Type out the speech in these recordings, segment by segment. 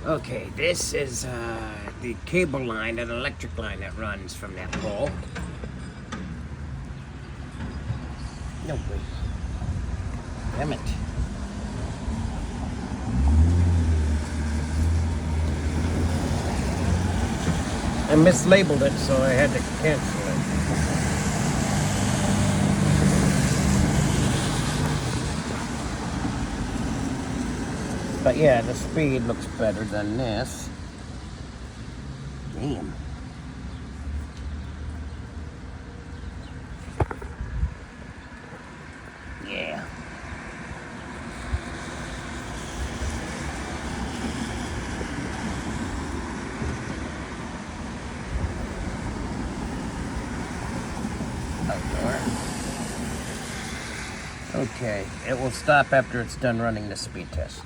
Okay, this is the cable line, an electric line that runs from that pole. No, wait. Damn it. I mislabeled it, so I had to cancel it. But yeah, the speed looks better than this. Damn. Yeah. Outdoor. Okay, it will stop after it's done running the speed test,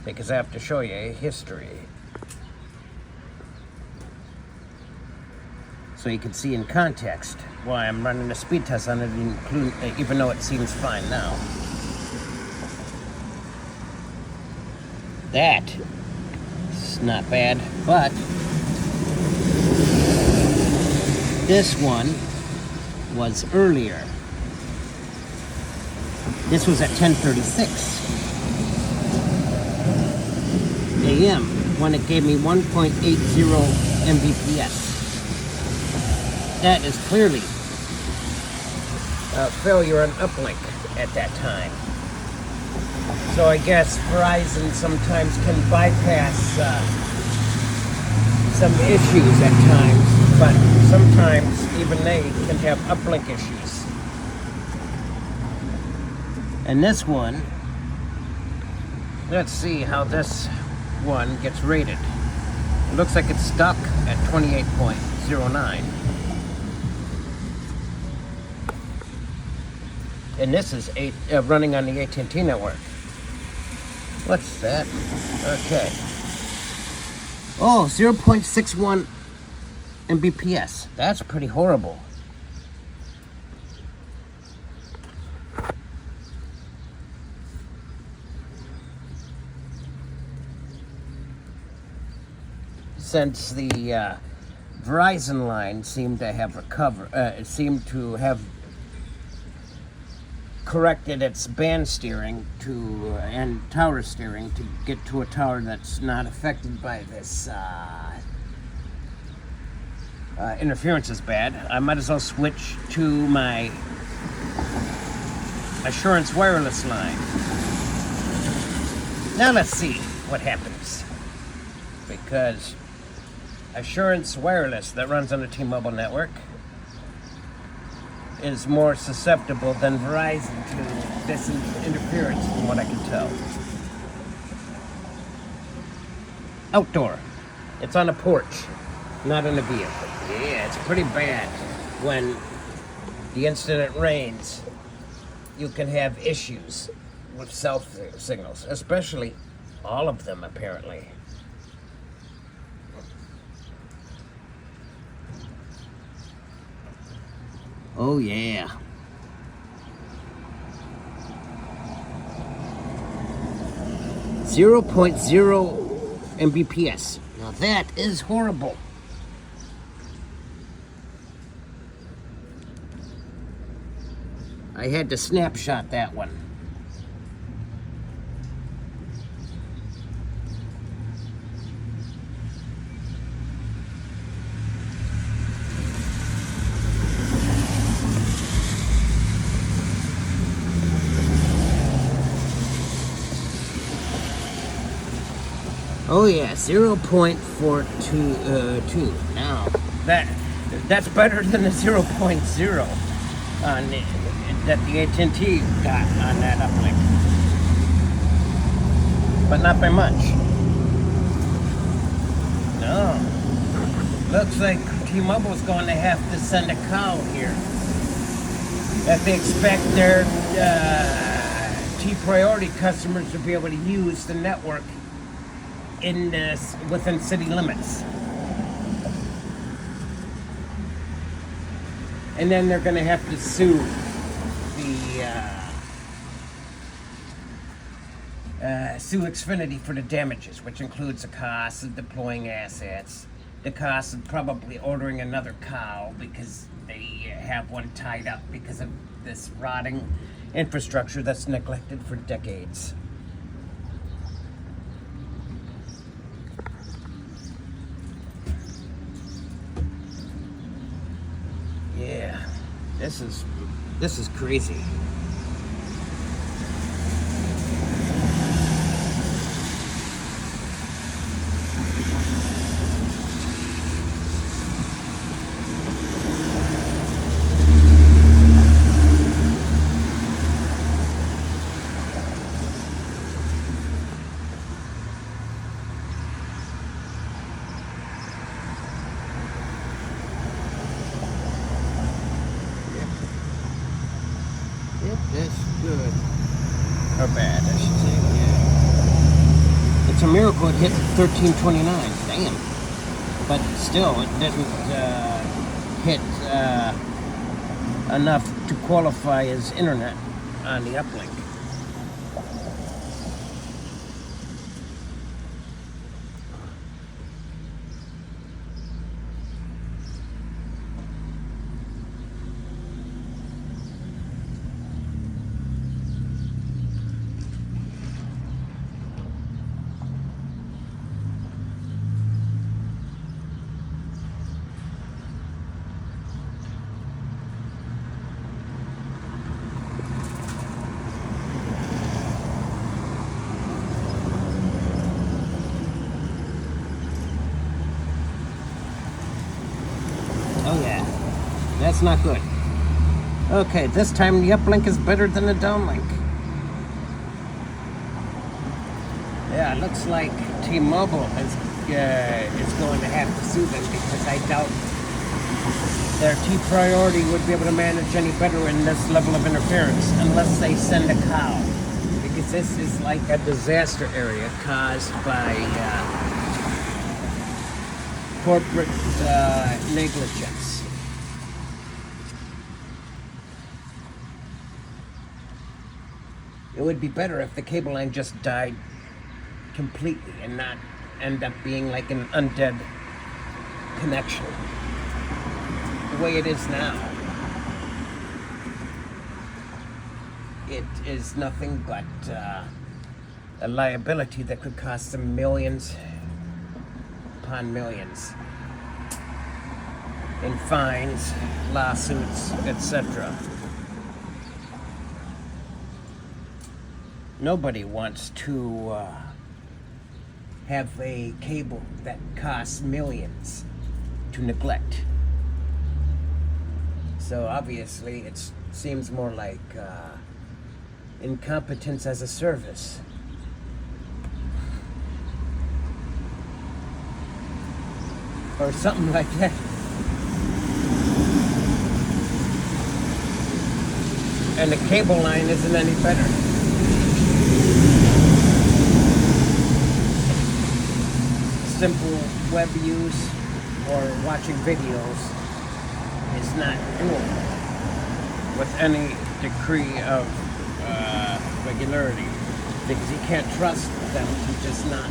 because I have to show you a history so you can see in context why I'm running a speed test on it, even though it seems fine now. That is not bad, but this one was earlier. This was at 10:36 a.m. when it gave me 1.80 Mbps. That is clearly a failure on uplink at that time. So I guess Verizon sometimes can bypass some issues at times, but sometimes even they can have uplink issues. And this one, let's see how this one gets rated. It looks like it's stuck at 28.09. And this is running on the AT&T network. What's that? Okay. Oh, 0.61 Mbps. That's pretty horrible. Since the Verizon line seemed to have corrected its band steering and tower steering to get to a tower that's not affected by this interference as bad, I might as well switch to my Assurance wireless line. Now let's see what happens, because Assurance Wireless that runs on the T-Mobile network is more susceptible than Verizon to this interference, from what I can tell. Outdoor. It's on a porch, not in a vehicle. Yeah, it's pretty bad when the instant it rains. You can have issues with cell signals, especially all of them, apparently. Oh yeah. .0 Mbps. Now that is horrible. I had to snapshot that one. Oh yeah, 0.422. Now that's better than the 0.0 on that the AT&T got on that uplink, but not by much. No, looks like T-Mobile's going to have to send a call here. That they expect their T-Priority customers to be able to use the network within city limits. And then they're going to have to sue the sue Xfinity for the damages, which includes the cost of deploying assets, the cost of probably ordering another cow because they have one tied up because of this rotting infrastructure that's neglected for decades. Yeah, this is crazy. That's good. Or bad, I should say. Yeah. It's a miracle it hit 1329. Damn. But still, it didn't hit enough to qualify as internet on the uplink. Oh yeah, that's not good. Okay, this time the uplink is better than the downlink. Yeah, it looks like T-Mobile is going to have to sue them because I doubt their T-Priority would be able to manage any better in this level of interference unless they send a cow. Because this is like a disaster area caused by corporate negligence. It would be better if the cable line just died completely and not end up being like an undead connection. The way it is now, it is nothing but a liability that could cost them millions upon millions in fines, lawsuits, etc. Nobody wants to have a cable that costs millions to neglect. So obviously it seems more like incompetence as a service. Or something like that. And the cable line isn't any better. Simple web use or watching videos is not doable with any degree of regularity because you can't trust them to just not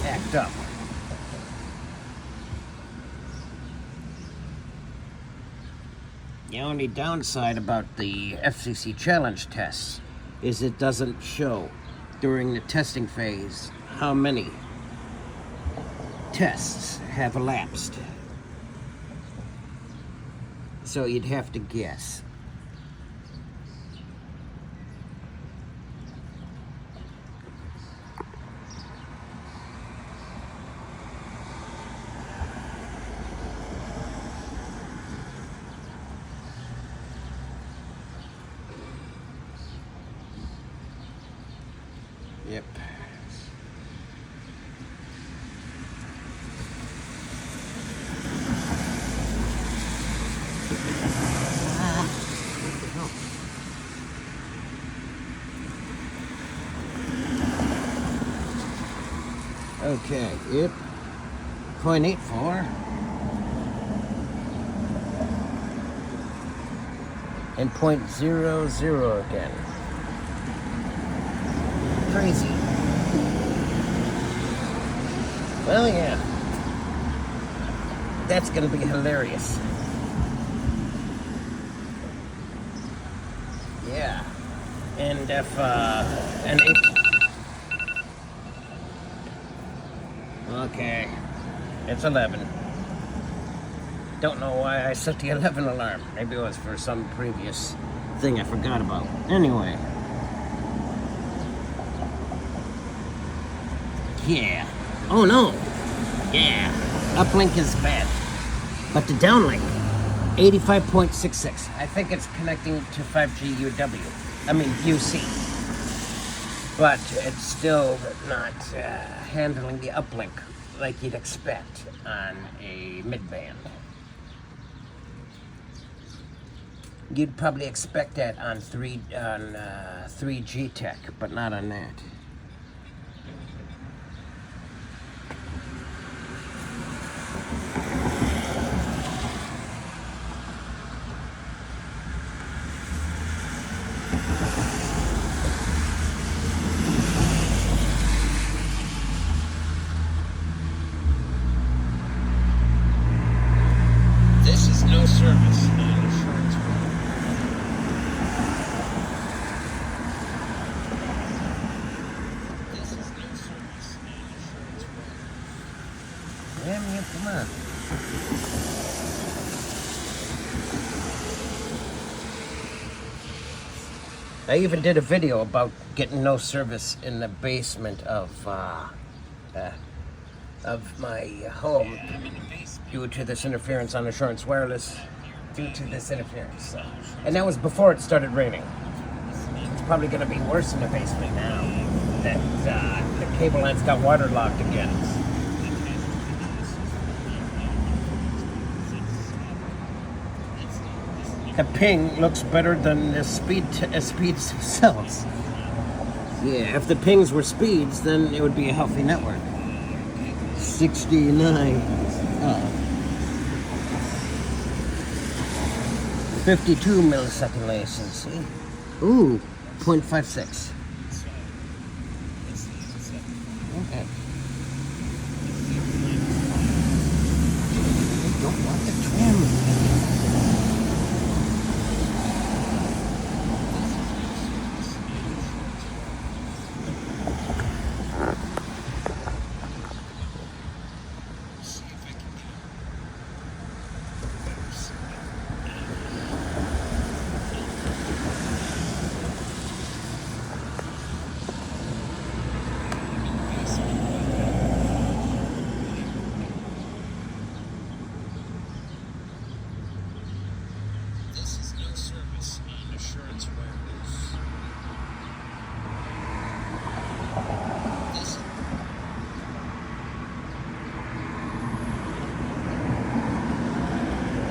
act up. The only downside about the FCC challenge tests is it doesn't show during the testing phase how many tests have elapsed. So you'd have to guess. Yep. Okay, yep. 0.84. And 0.00 again. Crazy. Well, yeah. That's gonna be hilarious. Yeah. And if, okay. It's 11. Don't know why I set the 11 alarm. Maybe it was for some previous thing I forgot about. Anyway. Yeah. Oh no. Yeah. Uplink is bad. But the downlink, 85.66. I think it's connecting to 5G UW. I mean UC. But it's still not handling the uplink like you'd expect on a mid-band. You'd probably expect that on 3G tech, but not on that. This is no service. Damn you, come on. I even did a video about getting no service in the basement of my home due to this interference on Assurance Wireless. Due to this interference. And that was before it started raining. It's probably going to be worse in the basement now that the cable lines got waterlogged again. The ping looks better than the speeds themselves. Yeah, if the pings were speeds, then it would be a healthy network. 69. 52 millisecond latency. Ooh, 0.56. Okay. I don't want the trim.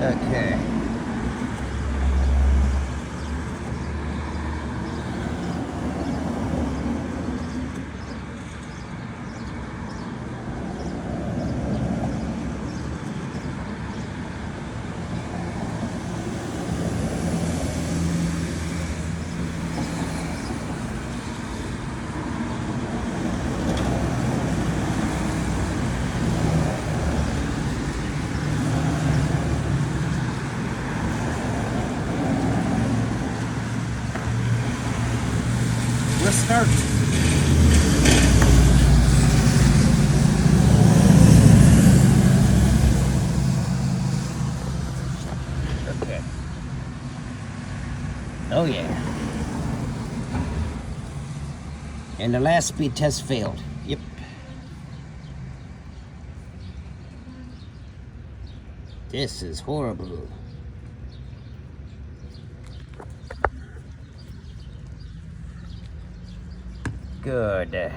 Okay. Start. Okay. Oh yeah. And the last speed test failed. Yep. This is horrible. Good.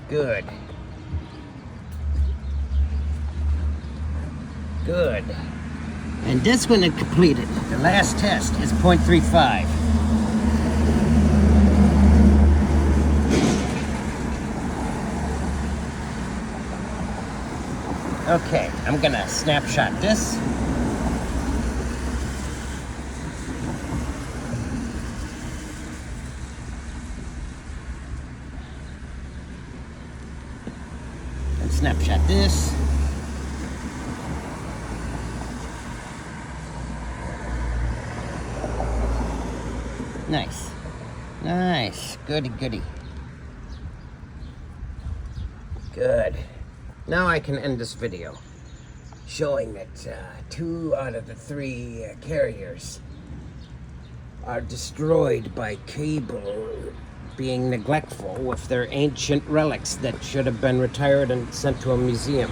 Good. Good. And this one is completed. The last test is 0.35. Okay, I'm gonna snapshot this. And snapshot this. Nice. Nice. Goody, goody. Good. Now I can end this video showing that 2 out of the 3 carriers are destroyed by cable being neglectful with their ancient relics that should have been retired and sent to a museum.